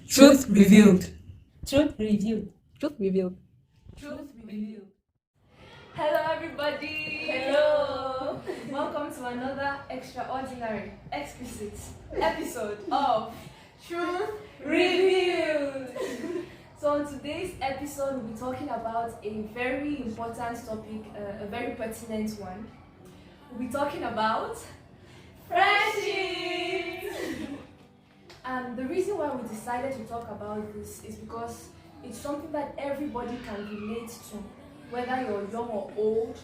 Truth revealed. Truth revealed. Truth revealed. Truth revealed. Hello everybody! Hello! Welcome to another extraordinary, exquisite episode of Truth Revealed! So on today's episode we'll be talking about a very important topic, a very pertinent one. We'll be talking about friendship! And the reason why we decided to talk about this is because it's something that everybody can relate to, whether you're young or old,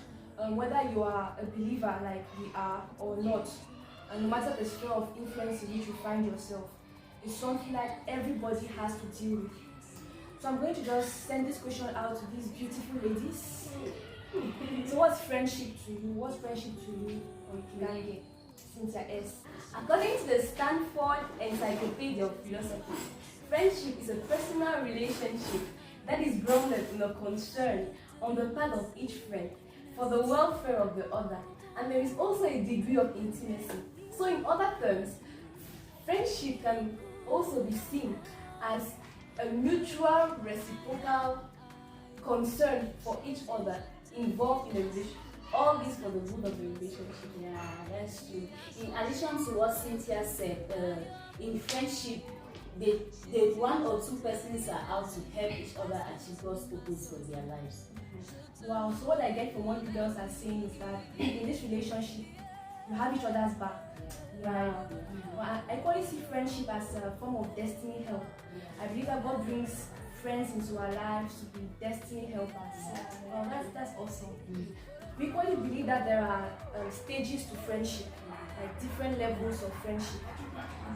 whether you are a believer like we are or not, and no matter the sphere of influence in which you find yourself, it's something that everybody has to deal with. So I'm going to just send this question out to these beautiful ladies. So what's friendship to you? What's friendship to you? Or Cynthia S. According to the Stanford Encyclopedia of Philosophy, friendship is a personal relationship that is grounded in a concern on the part of each friend for the welfare of the other, and there is also a degree of intimacy. So in other terms, friendship can also be seen as a mutual reciprocal concern for each other involved in a relationship. All this for the good of the relationship. Yeah, that's true. In addition to what Cynthia said, in friendship, the one or two persons are out to help each other achieve God's purpose for their lives. Wow, so what I get from what you girls are saying is that in this relationship, you have each other's back. Right. Well, I quite see friendship as a form of destiny help. I believe that God brings friends into our lives to be destiny helpers. Well, that's awesome. We equally believe that there are stages to friendship, like different levels of friendship.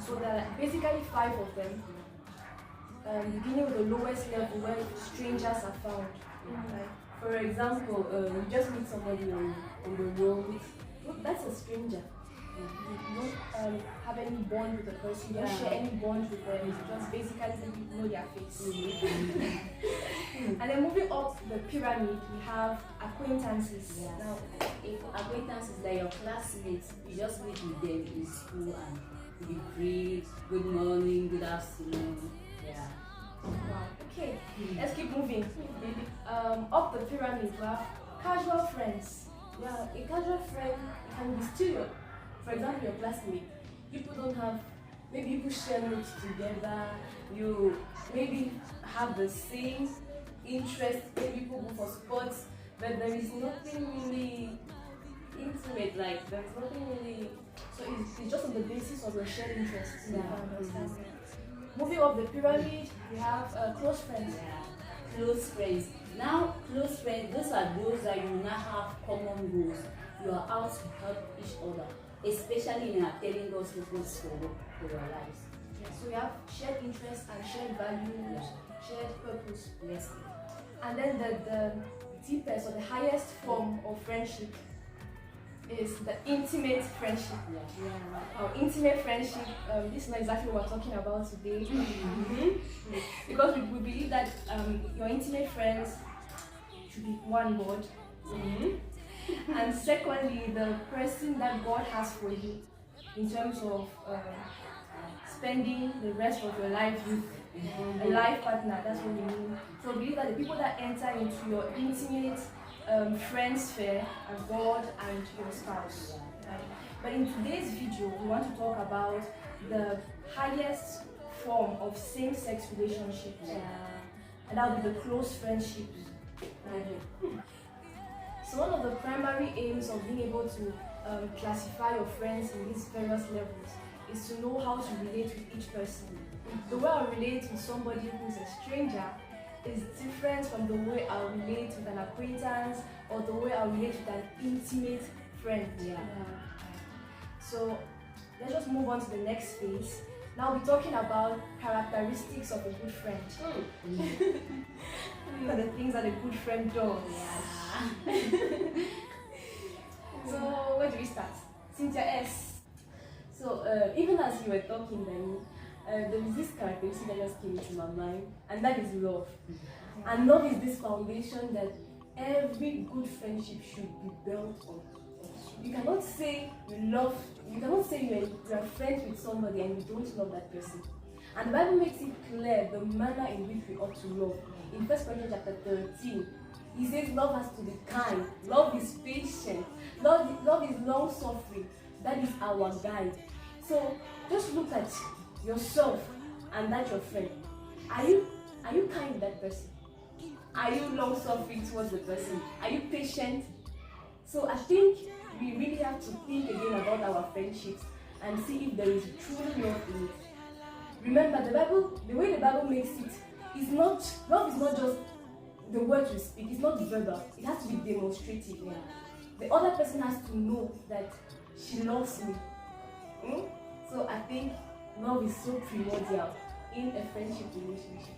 So there are basically 5 of them. Beginning with the lowest level where strangers are found. Like, For example, you just meet somebody on the road. That's a stranger. you don't have any bond with the person, you don't share any bond with them, you just basically know their face. And then moving up the pyramid, we have acquaintances. Yeah. Now, if acquaintances like your classmates, you just meet with them in school and you greet, good morning, good afternoon. Yeah. Wow. Okay, let's keep moving. Up the pyramid, we have casual friends. Yeah, a casual friend can be still for example, your classmate. People don't have, maybe you share notes together, you maybe have the same interest, maybe people go for sports, but there is nothing really intimate, like there's nothing really, So it's just on the basis of your shared interests. Yeah. I understand. Moving up the pyramid, we have close friends. Yeah. Close friends. Now, close friends, those are those that you now have common goals. You are out to help each other, especially in attaining God's purpose for your lives. Yeah, so we have shared interests and shared values, shared purpose. Yes. And then the deepest or the highest form of friendship is the intimate friendship. Yeah. Our intimate friendship, this is not exactly what we're talking about today. Because we believe that your intimate friends should be one God. And secondly, the person that God has for you in terms of spending the rest of your life with a life partner, that's what we mean. So we believe that the people that enter into your intimate friend sphere are God and your spouse. Right? But in today's video, we want to talk about the highest form of same-sex relationships. And that will be the close friendships. Right? So one of the primary aims of being able to classify your friends in these various levels is to know how to relate with each person. The way I relate with somebody who's a stranger is different from the way I relate with an acquaintance or the way I relate with an intimate friend. So let's just move on to the next phase. Now we're talking about characteristics of a good friend. What are the things that a good friend does? So where do we start? Cynthia S. So even as you were talking then, there is this characteristic that just came into my mind, and that is love. And love is this foundation that every good friendship should be built on. You cannot say you are friends with somebody and you don't love that person. And the Bible makes it clear the manner in which we ought to love. In 1 Corinthians chapter 13, he says love has to be kind, love is patient, love is long suffering. That is our guide. So just look at yourself and that your friend. Are you kind with that person? Are you long suffering towards the person? Are you patient? So I think we really have to think again about our friendships and see if there is truly love in it. Remember, the way the Bible makes it is not, love is not just the words we speak, it's not verbal, it has to be demonstrative. Yeah. The other person has to know that she loves me. So I think love is so primordial in a friendship relationship.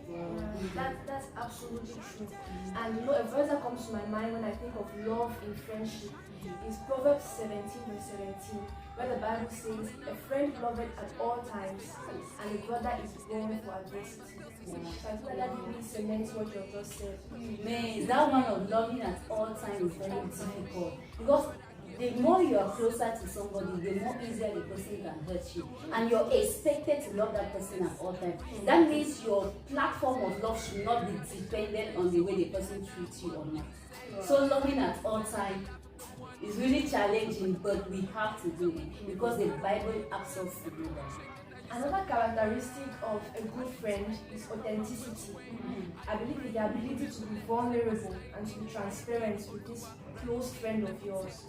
That's absolutely true. And a verse that comes to my mind when I think of love in friendship is Proverbs 17 verse 17, where the Bible says, a friend loveth at all times, and a brother is born for adversity. So I feel like that really cements what you have just said. Man, that one of loving at all times is very difficult, because the more you are closer to somebody, the more easier the person can hurt you, and you're expected to love that person at all times. That means your platform of love should not be dependent on the way the person treats you or not. So loving at all times is really challenging, but we have to do it because the Bible asks us to do that. Another characteristic of a good friend is authenticity. I believe it's the ability to be vulnerable and to be transparent with this close friend of yours.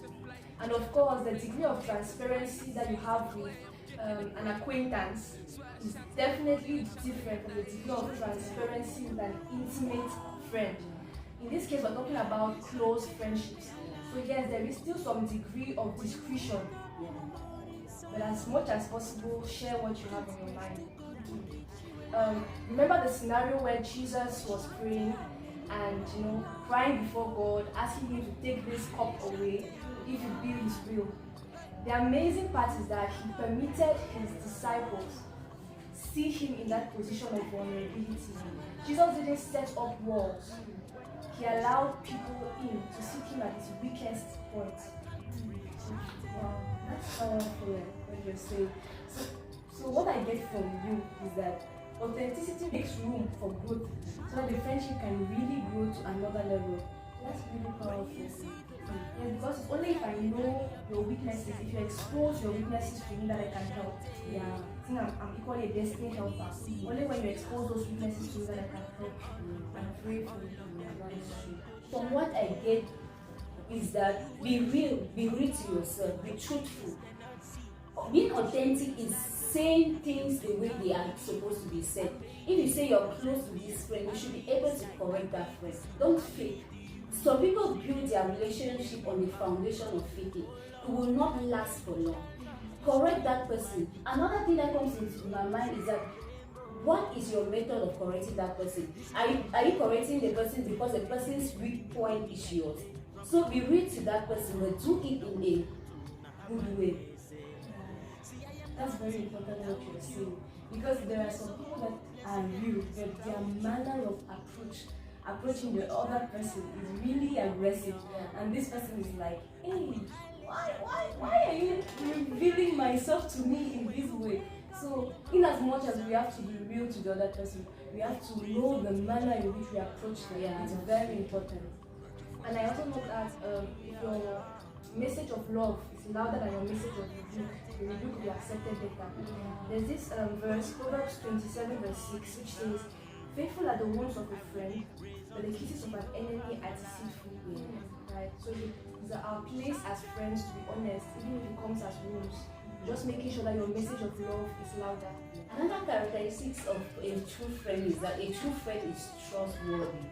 And of course, the degree of transparency that you have with an acquaintance is definitely different from the degree of transparency with an intimate friend. In this case, we're talking about close friendships. So yes, there is still some degree of discretion. But as much as possible, share what you have in your mind. Remember the scenario where Jesus was praying and crying before God, asking him to take this cup away if it be his will. The amazing part is that he permitted his disciples see him in that position of vulnerability. Jesus didn't set up walls. He allowed people in to see him at his weakest point. Wow, that's powerful what you're saying. So what I get from you is that authenticity makes room for growth, so that the friendship can really grow to another level. That's really powerful. Yeah, because it's only if I know your weaknesses, if you expose your weaknesses to me, that I can help. Yeah, I think I'm equally a destiny helper. Only when you expose those weaknesses to me that I can help and pray for you. From what I get is that be real to yourself, be truthful. Being authentic is saying things the way they are supposed to be said. If you say you're close to this friend, you should be able to correct that friend. Don't fake. Some people build their relationship on the foundation of faking. It will not last for long. Correct that person. Another thing that comes into my mind is that, what is your method of correcting that person? Are you correcting the person because the person's weak point is yours? So be real to that person, but do it in a good way. That's very important what you're saying, because there are some people that are real, but their manner of approaching the other person is really aggressive, and this person is like, hey, why are you revealing myself to me in this way? So in as much as we have to be real to the other person, we have to know the manner in which we approach them. It's very important. And I also look at if your message of love is louder than your message of rebuke, the rebuke will be accepted better. There's this verse, Proverbs 27 verse 6, which says, faithful are the wounds of a friend, but the kisses of an enemy are deceitful. Right? So it's our place as friends to be honest, even if it comes as wounds. Just making sure that your message of love is louder. Another characteristic of a true friend is that a true friend is trustworthy.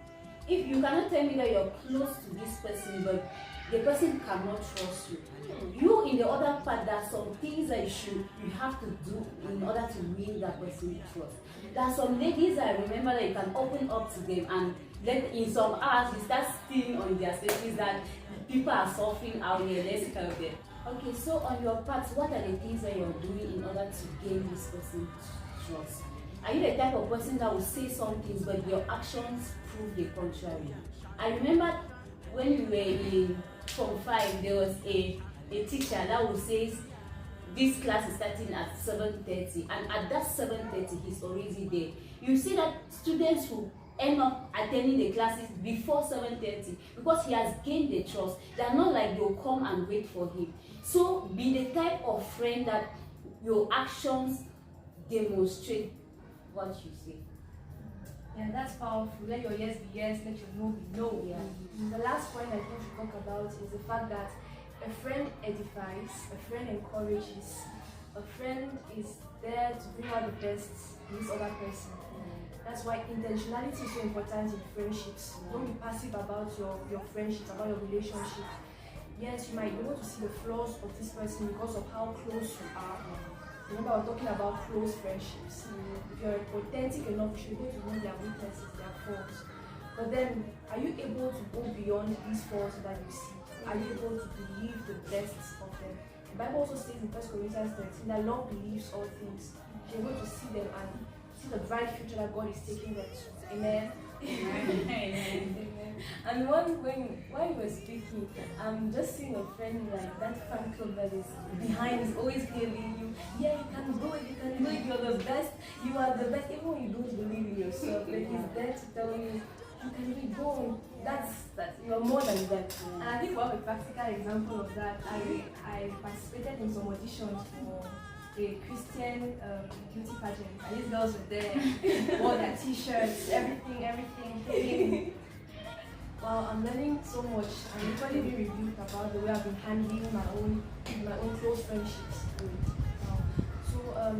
If you cannot tell me that you're close to this person, but the person cannot trust you, you in the other part, there are some things that you have to do in order to win that person's trust. There are some ladies that I remember that you can open up to them, and then in some hours you start stealing on their status that people are suffering out here. Let's help them. Okay, so on your part, what are the things that you're doing in order to gain this person's trust? Are you the type of person that will say some things but your actions prove the contrary? I remember when we were in Form 5, there was a teacher that would say, this class is starting at 7:30, and at that 7:30 he's already there. You see that students who end up attending the classes before 7:30 because he has gained the trust. They are not like they'll come and wait for him. So be the type of friend that your actions demonstrate what you say. Yeah, that's powerful. Let your yes be yes, let your no be no. Yeah. The last point I think we talk about is the fact that a friend edifies, a friend encourages, a friend is there to bring out the best in this other person. That's why intentionality is so important in friendships. Don't be passive about your friendships, about your relationship. Yes, you might be able to see the flaws of this person because of how close you are. Remember, we're talking about close friendships. If you're authentic enough, you should be able to know their weaknesses, their faults. But then, are you able to go beyond these faults that you see? Are you able to believe the best of them? The Bible also says in 1 Corinthians 13 that love believes all things. You're able to see them and see the bright future that God is taking them to. Amen. Amen. And while you were speaking, I'm just seeing a friend like that fan club that is behind is always hailing you. Yeah, you can do it, you can do it, you're the best, you are the best, even when you don't believe in yourself. Like he's there to tell you can really go on. That's you're more than that. And I think we have a practical example of that. I participated in some auditions for a Christian beauty pageant, and these girls were there, wore their t-shirts, everything. Wow, I'm learning so much. I'm literally being rebuked about the way I've been handling my own close friendships. So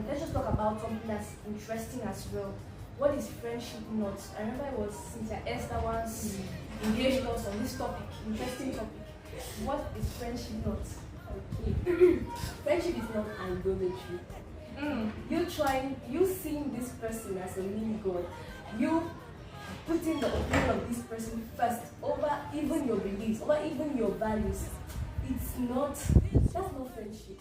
let's just talk about something that's interesting as well. What is friendship not? I remember it was Cynthia Esther once engaged us on this topic, interesting topic. What is friendship not? Okay. Friendship is not idolatry. You seeing this person as a mini god, you putting the opinion of this person first over even your beliefs, over even your values. That's not friendship.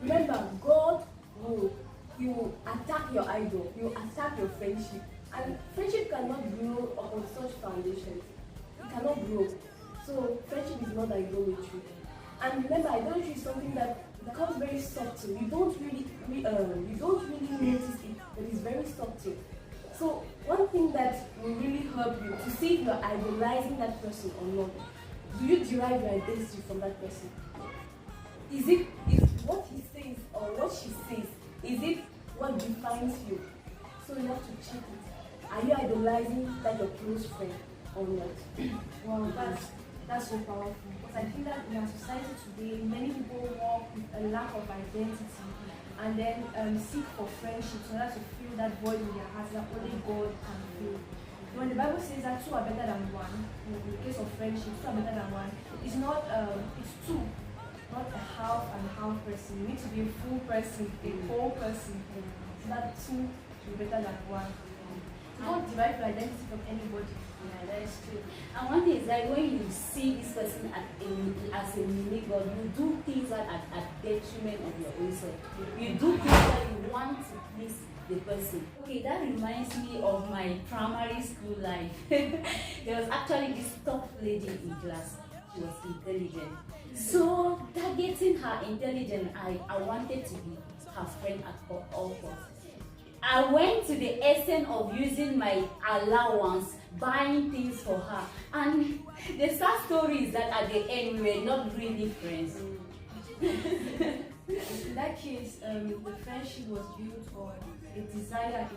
Remember, God will attack your idol, you attack your friendship, and friendship cannot grow upon such foundations. It cannot grow. So friendship is not idolatry. And remember, idolatry is something that becomes very subtle. You don't really notice it, but it's very subtle. So one thing that will really help you to see if you're idolizing that person or not, do you derive your identity from that person? Is what he says or what she says, is it what defines you? So you have to check it. Are you idolizing like your close friend or not? Wow, that's so powerful. Because I think that in our society today, many people walk with a lack of identity and then seek for friendship so that to fill that void in their hearts that only God can fill. When the Bible says that two are better than one, in the case of friendship, two are better than one, it's not, it's two, not a half and half person. You need to be a full person, a whole person. So that two will be better than one. So don't derive your identity from anybody. Yeah, that is true. And one thing is that when you see this person as a mini god, you do things that are at detriment of your own self. You do things that you want to please the person. Okay, that reminds me of my primary school life. There was actually this top lady in class. She was intelligent. So targeting her intelligence, I wanted to be her friend at all costs. I went to the extent of using my allowance, buying things for her. And the sad story is that at the end, we were not really friends. In that case, the friendship was built on a desire,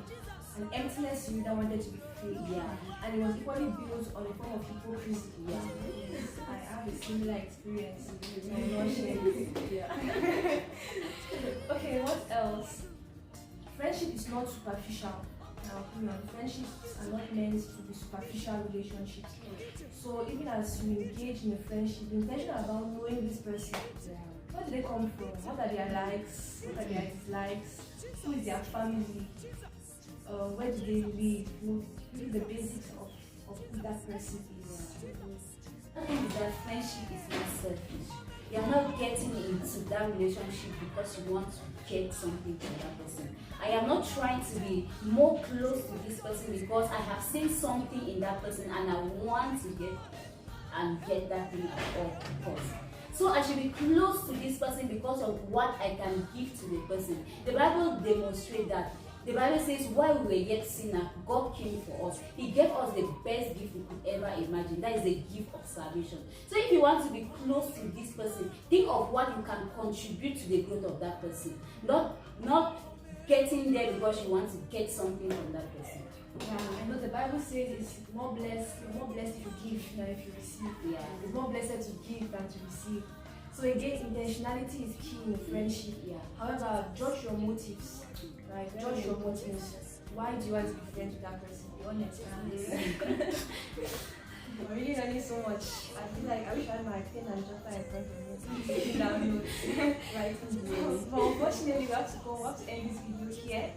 an emptiness you that wanted to be filled. Yeah. And it was equally built on a form of hypocrisy. Yeah. I have a similar experience. I will not share it. Yeah. Okay, what else? Friendship is not superficial. In our opinion, friendships are not meant to be superficial relationships. So even as you engage in a friendship, be intentional about knowing this person. Where do they come from? What are their likes? What are their dislikes? Who is their family? Where do they live? Really the basics of who that person is. I think that friendship is not selfish. You are not getting into that relationship because you want to get something from that person. I am not trying to be more close to this person because I have seen something in that person and I want to get that thing at all costs. So I should be close to this person because of what I can give to the person. The Bible demonstrates that. The Bible says, while we were yet sinners, God came for us. He gave us the best gift we could ever imagine. That is the gift of salvation. So if you want to be close to this person, think of what you can contribute to the growth of that person. Not getting there because you want to get something from that person. Yeah, I know the Bible says it's more blessed if you give than if you receive. Yeah. It's more blessed to give than to receive. So again, intentionality is key in a friendship. Yeah. However, judge your motives. Right? Judge your motives. Why do you want to be friends with that person? Be honest. I'm really learning so much. I feel like I wish I had my pen and jotter in front of me. Taking down notes. Right. But unfortunately, we have to end this video here.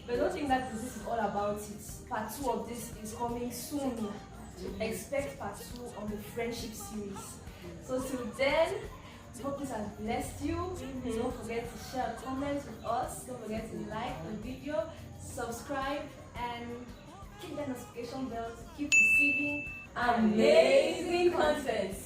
But don't think that this is all about it. Part 2 of this is coming soon. Expect part 2 on the friendship series. So till then, hope this has blessed you. Don't forget to share comments with us. Don't forget to like the video, subscribe, and click the notification bell to keep receiving amazing content.